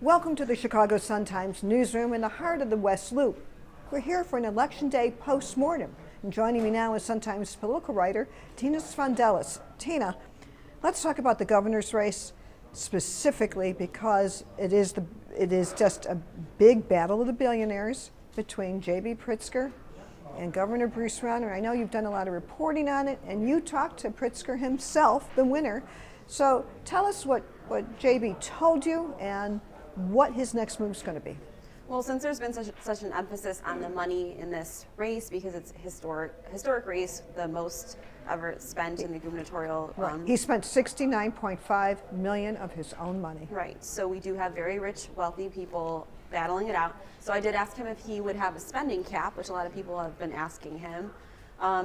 Welcome to the Chicago Sun-Times newsroom in the heart of the West Loop. We're here for an Election Day post-mortem. And joining me now is Sun-Times political writer Tina Svandelis. Tina, let's talk about the governor's race specifically because it is just a big battle of the billionaires between J.B. Pritzker and Governor Bruce Rauner. I know you've done a lot of reporting on it, and you talked to Pritzker himself, the winner. So tell us what J.B. told you and what his next move is going to be. Well, since there's been such an emphasis on the money in this race, because it's a historic race, the most ever spent in the gubernatorial. Right. He spent $69.5 million of his own money. Right. So we do have very rich, wealthy people battling it out. So I did ask him if he would have a spending cap, which a lot of people have been asking him.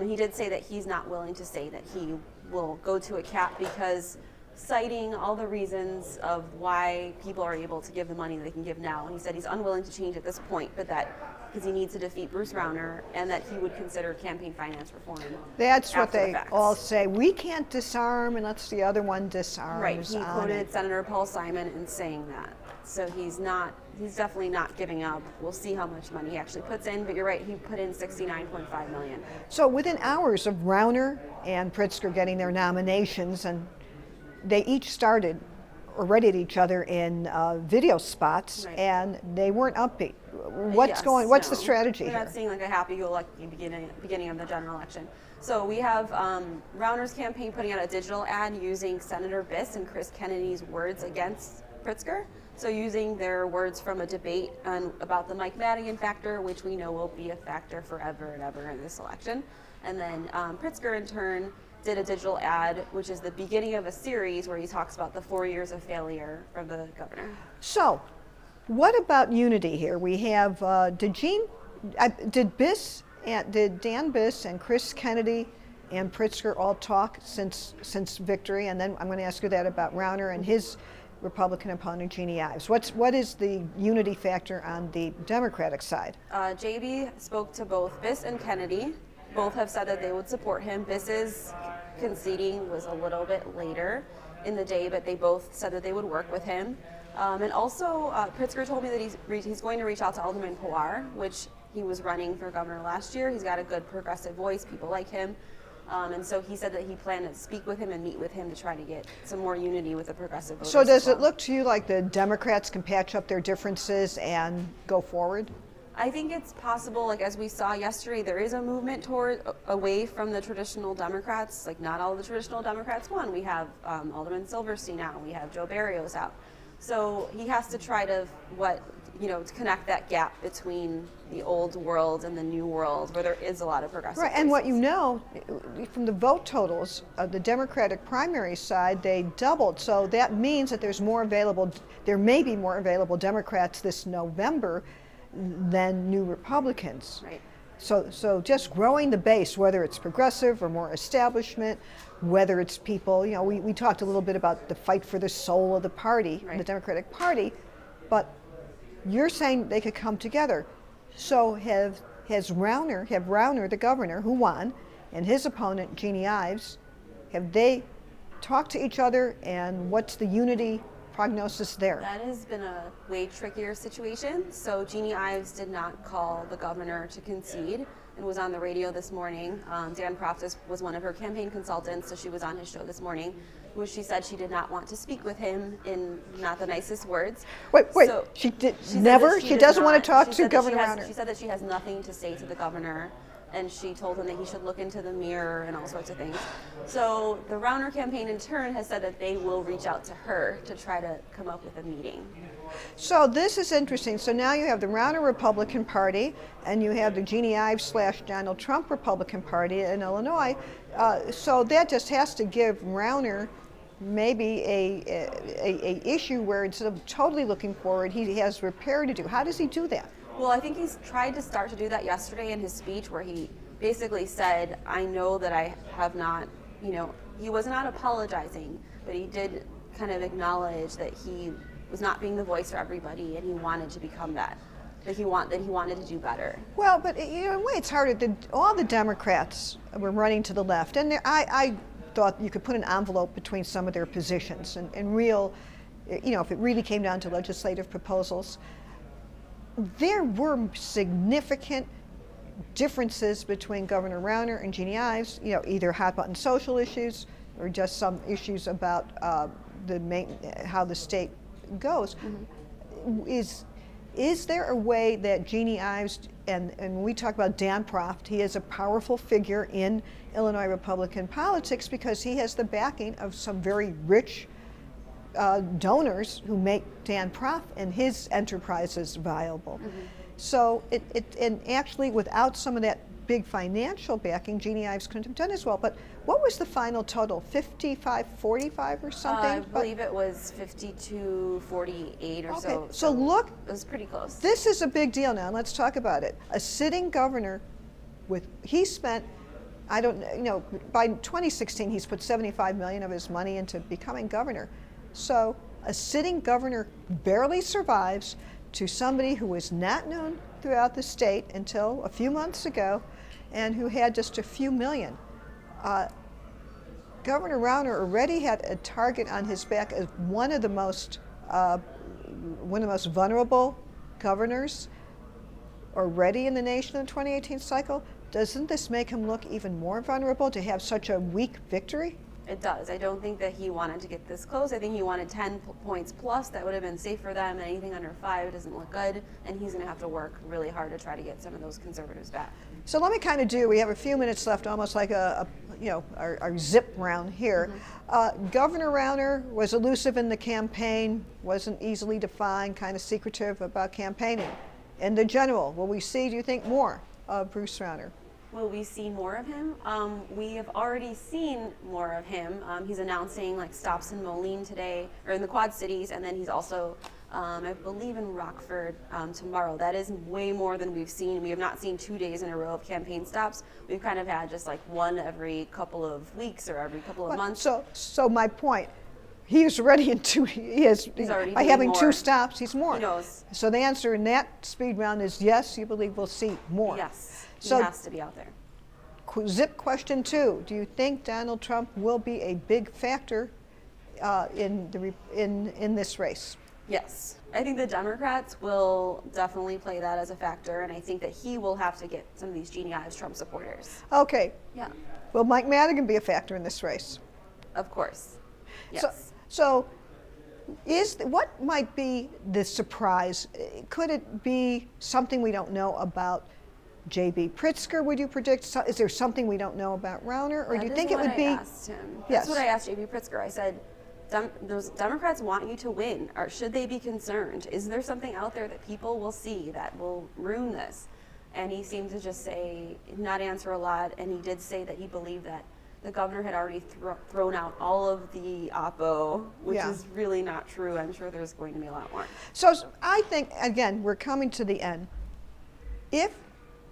He did say that he's not willing to say that he will go to a cap because citing all the reasons of why people are able to give the money they can give now. And he said he's unwilling to change at this point, but that because he needs to defeat Bruce Rauner and that he would consider campaign finance reform. That's what they all say. We can't disarm unless the other one disarms. Right. He quoted Senator Paul Simon in saying that. So he's definitely not giving up. We'll see how much money he actually puts in, but you're right, he put in $69.5 million. So within hours of Rauner and Pritzker getting their nominations, and they each started or readied each other in video spots, right, and they weren't upbeat. What's the strategy here? We're not seeing like a happy-go-lucky beginning of the general election. So we have Rauner's campaign putting out a digital ad using Senator Biss and Chris Kennedy's words against Pritzker. So using their words from a debate about the Mike Madigan factor, which we know will be a factor forever and ever in this election. And then Pritzker in turn did a digital ad, which is the beginning of a series where he talks about the 4 years of failure from the governor. So, what about unity here? We have, did Dan Biss and Chris Kennedy and Pritzker all talk since victory? And then I'm going to ask you that about Rauner and his Republican opponent, Jeannie Ives. What is the unity factor on the Democratic side? JB spoke to both Biss and Kennedy. Both have said that they would support him. Biss's conceding was a little bit later in the day, but they both said that they would work with him. And also, Pritzker told me that he's going to reach out to Alderman Pawar, which he was running for governor last year. He's got a good progressive voice. People like him. And so he said that he planned to speak with him and meet with him to try to get some more unity with the progressive voters. So does it look to you like the Democrats can patch up their differences and go forward? I think it's possible, like as we saw yesterday, there is a movement away from the traditional Democrats. Like not all the traditional Democrats won. We have Alderman Silverstein out. We have Joe Barrios out. So he has to try to to connect that gap between the old world and the new world, where there is a lot of progressive. Right, and what you know from the vote totals of the Democratic primary side, they doubled. So that means that there may be more available Democrats this November than new Republicans. Right. So just growing the base, whether it's progressive or more establishment, whether it's people, we talked a little bit about the fight for the soul of the party, right, the Democratic Party, but you're saying they could come together. So have Rauner, the governor who won, and his opponent, Jeannie Ives, have they talked to each other, and what's the unity prognosis there? That has been a way trickier situation. So Jeannie Ives did not call the governor to concede and was on the radio this morning. Dan Proft was one of her campaign consultants, so she was on his show this morning, where she said she did not want to speak with him in not the nicest words. Wait, so she doesn't want to talk to Governor Rauner? She said that she has nothing to say to the governor, and she told him that he should look into the mirror and all sorts of things. So the Rauner campaign in turn has said that they will reach out to her to try to come up with a meeting. So this is interesting. So now you have the Rauner Republican Party and you have the Jeannie Ives / Donald Trump Republican Party in Illinois. So that just has to give Rauner maybe a issue where instead of totally looking forward, he has repair to do. How does he do that? Well, I think he's tried to start to do that yesterday in his speech, where he basically said, I know that I have not, he was not apologizing, but he did kind of acknowledge that he was not being the voice for everybody, and he wanted to become that he wanted to do better. Well, but in a way it's harder. All the Democrats were running to the left, and I thought you could put an envelope between some of their positions, and real you know, if it really came down to legislative proposals, there were significant differences between Governor Rauner and Jeannie Ives, you know, either hot button social issues or just some issues about how the state goes. Is there a way that Jeannie Ives, and when we talk about Dan Proft, he is a powerful figure in Illinois Republican politics because he has the backing of some very rich donors who make Dan Proft and his enterprises viable. So and actually without some of that big financial backing, Jeannie Ives couldn't have done as well. But what was the final total? 55-45 or something? I believe it was 52-48 or so. So look, it was pretty close. This is a big deal now. Let's talk about it. A sitting governor he spent, I don't know, you know, by 2016 he's put $75 million of his money into becoming governor. So a sitting governor barely survives to somebody who was not known throughout the state until a few months ago and who had just a few million. Governor Rauner already had a target on his back as one of the most vulnerable governors already in the nation in the 2018 cycle. Doesn't this make him look even more vulnerable to have such a weak victory? It does. I don't think that he wanted to get this close. I think he wanted 10 points plus. That would have been safe for them. Anything under 5 doesn't look good, and he's going to have to work really hard to try to get some of those conservatives back. So let me kind of we have a few minutes left, almost like our zip round here. Governor Rauner was elusive in the campaign, wasn't easily defined, kind of secretive about campaigning. In the general, will we see, do you think, more of Bruce Rauner? Will we see more of him? We have already seen more of him. He's announcing like stops in Moline today, or in the Quad Cities, and then he's also, I believe, in Rockford tomorrow. That is way more than we've seen. We have not seen 2 days in a row of campaign stops. We've kind of had just like one every couple of weeks or every couple of months. So my point, he is already in he's already by having more. 2 stops, he's more. He knows. So the answer in that speed round is yes, you believe we'll see more. Yes. So, he has to be out there. Zip question 2. Do you think Donald Trump will be a big factor in this race? Yes. I think the Democrats will definitely play that as a factor, and I think that he will have to get some of these Jeannie Ives Trump supporters. Okay. Yeah. Will Mike Madigan be a factor in this race? Of course. Yes. So what might be the surprise? Could it be something we don't know about J.B. Pritzker, would you predict? Is there something we don't know about Rauner? Or do you think it would be? That is what I asked him. That's what I asked J.B. Pritzker. I said, those Democrats want you to win. Or should they be concerned? Is there something out there that people will see that will ruin this? And he seemed to just not answer a lot. And he did say that he believed that the governor had already thrown out all of the oppo, which is really not true. I'm sure there's going to be a lot more. So I think, again, we're coming to the end.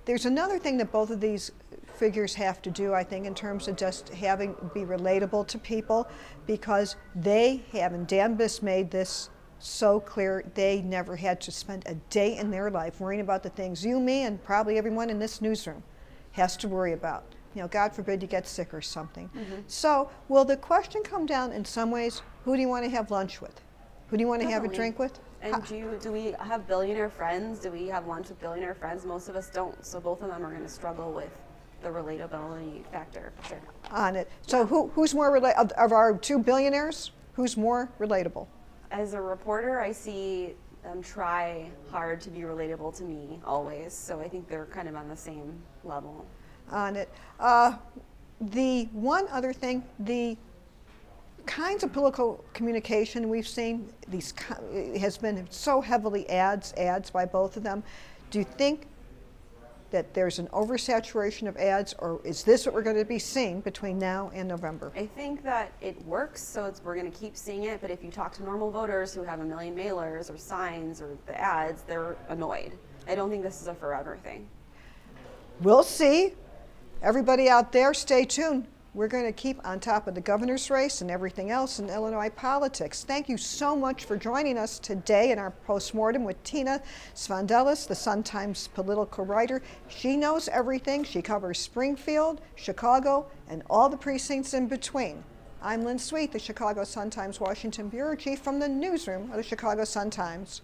There's another thing that both of these figures have to do, I think, in terms of just be relatable to people, because they have, and Dan Biss made this so clear, they never had to spend a day in their life worrying about the things you, me, and probably everyone in this newsroom has to worry about. You know, God forbid you get sick or something. So will the question come down in some ways, who do you want to have lunch with? Who do you want to have a drink with? And do we have billionaire friends? Do we have lunch with billionaire friends? Most of us don't. So both of them are going to struggle with the relatability factor, for sure. On it. So who's more of our 2 billionaires? Who's more relatable? As a reporter, I see them try hard to be relatable to me always. So I think they're kind of on the same level. On it. The one other thing, the kinds of political communication we've seen, has been so heavily ads by both of them. Do you think that there's an oversaturation of ads, or is this what we're going to be seeing between now and November? I think that it works, so we're going to keep seeing it, but if you talk to normal voters who have 1 million mailers or signs or the ads, they're annoyed. I don't think this is a forever thing. We'll see. Everybody out there, stay tuned. We're going to keep on top of the governor's race and everything else in Illinois politics. Thank you so much for joining us today in our postmortem with Tina Svandelis, the Sun-Times political writer. She knows everything. She covers Springfield, Chicago, and all the precincts in between. I'm Lynn Sweet, the Chicago Sun-Times Washington Bureau Chief from the newsroom of the Chicago Sun-Times.